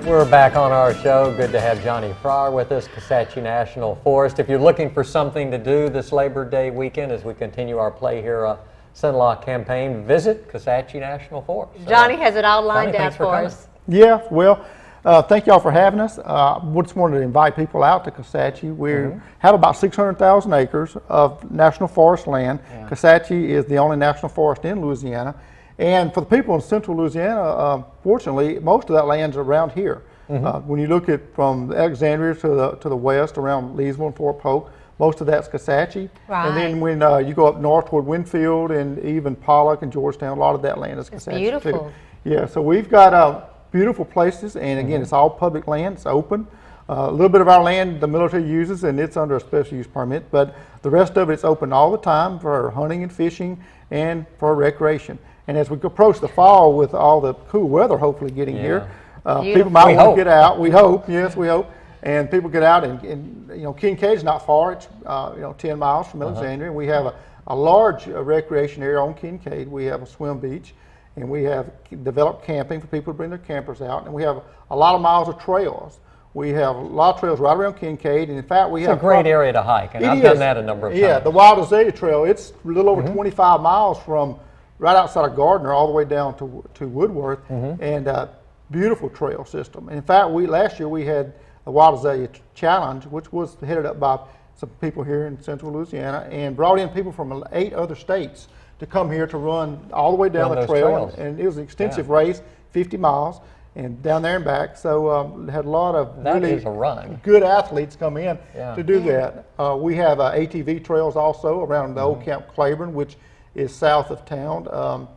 We're back on our show. Good to have Johnny Fryer with us, Kisatchie National Forest. If you're looking for something to do this Labor Day weekend as we continue our Play Here Sunlock campaign, visit Kisatchie National Forest. Johnny has it all lined out for us. Yeah, well, thank y'all for having us. We just wanted to invite people out to Kisatchie. We have about 600,000 acres of national forest land. Yeah. Kisatchie is the only national forest in Louisiana. And for the people in central Louisiana, fortunately, most of that land's around here. When you look at from Alexandria to the west, around Leesville and Fort Polk, most of that's Kisatchie. Right. And then when you go up north toward Winfield and even Pollock and Georgetown, a lot of that land is Kisatchie. It's beautiful. Too. Yeah, so we've got beautiful places, and again, it's all public land. It's open. A little bit of our land the military uses, and it's under a special use permit, but the rest of it's open all the time for hunting and fishing and for recreation. And as we approach the fall with all the cool weather hopefully getting here, people might want to get out. We hope, yes, we hope. And people get out, and you know, Kincaid's not far. It's 10 miles from Alexandria. We have a large recreation area on Kincaid. We have a swim beach, and we have developed camping for people to bring their campers out. And we have a lot of miles of trails. We have a lot of trails right around Kincaid, and in fact, we have a great area to hike, and I've done that a number of times. Yeah, the Wild Azalea Trail. It's a little over 25 miles from right outside of Gardner all the way down to Woodworth, and beautiful trail system. And in fact, last year we had the Wild Azalea Challenge, which was headed up by some people here in central Louisiana, and brought in people from 8 other states to come here to run all the way down the trail. And it was an extensive race, 50 miles, and down there and back. So had a lot of really good athletes come in to do that. We have ATV trails also around the old Camp Claiborne, which is south of town,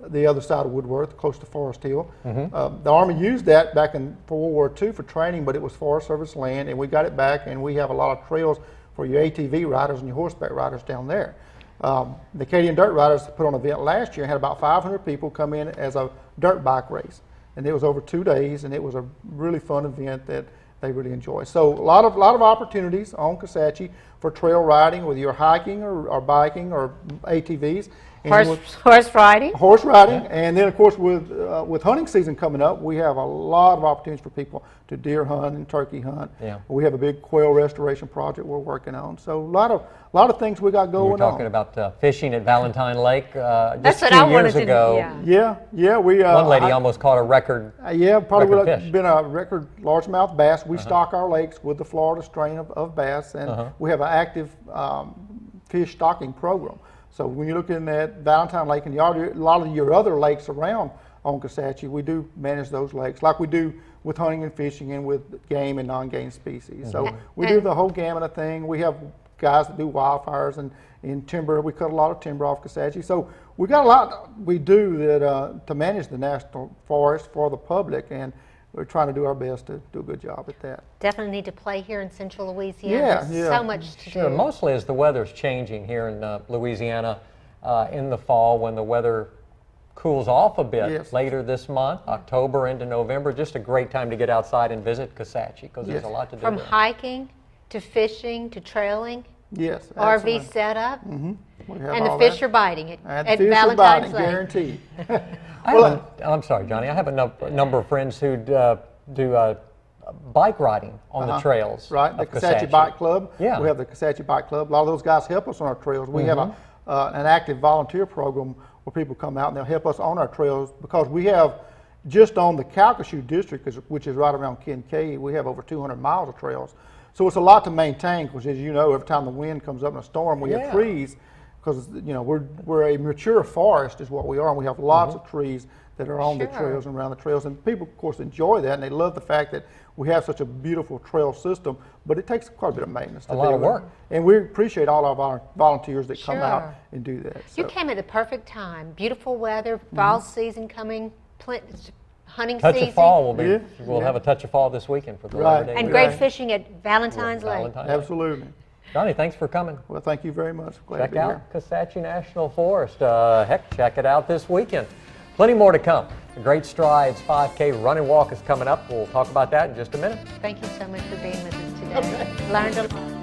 the other side of Woodworth, close to Forest Hill. The Army used that back for World War II for training, but it was Forest Service land, and we got it back, and we have a lot of trails for your ATV riders and your horseback riders down there. The Acadian Dirt Riders put on an event last year and had about 500 people come in as a dirt bike race, and it was over 2 days, and it was a really fun event that they really enjoy. So a lot of opportunities on Kisatchie for trail riding, whether you're hiking or biking or ATVs. Horse riding. Horse riding, and then of course with hunting season coming up, we have a lot of opportunities for people to deer hunt and turkey hunt. We have a big quail restoration project we're working on. So a lot of things we got going on. You're talking about fishing at Valentine Lake just a few years ago. Yeah. One lady almost caught a record. Probably been a record largemouth bass. We stock our lakes with the Florida strain of bass, and we have an active fish stocking program. So when you're looking at Valentine Lake and a lot of your other lakes around on Kisatchie, we do manage those lakes like we do with hunting and fishing and with game and non-game species. So we do the whole gamut of thing. We have guys that do wildfires and in timber. We cut a lot of timber off Kisatchie. So we got a lot we do that to manage the national forest for the public, and we're trying to do our best to do a good job at that. Definitely need to play here in central Louisiana. There's so much to do. Mostly as the weather's changing here in Louisiana in the fall, when the weather cools off a bit later this month, October into November. Just a great time to get outside and visit Kisatchie, because there's a lot to do From hiking to fishing to trailing. Yes, RV setup. And the fish are biting at Valentine's Lake. Guaranteed. I'm sorry, Johnny. I have a number of friends who do bike riding on the trails. Right, the Kisatchie Bike Club. We have the Kisatchie Bike Club. A lot of those guys help us on our trails. We have an active volunteer program where people come out and they'll help us on our trails, because we have just on the Calcasieu district, which is right around Kincaid, we have over 200 miles of trails. So it's a lot to maintain, because as you know, every time the wind comes up in a storm, we have trees, because we're a mature forest is what we are, and we have lots of trees that are on the trails and around the trails, and people of course enjoy that, and they love the fact that we have such a beautiful trail system, but it takes quite a bit of maintenance. A lot of work. And we appreciate all of our volunteers that come out and do that. You came at the perfect time. Beautiful weather, fall season coming, hunting touch season. Of fall we'll have a touch of fall this weekend for the Labor Day. And great fishing at Valentine's Lake. Absolutely. Johnny, thanks for coming. Well, thank you very much. Glad check to be out here. Kisatchie National Forest. Check it out this weekend. Plenty more to come. The Great Strides 5K Run and Walk is coming up. We'll talk about that in just a minute. Thank you so much for being with us today. Learned a lot.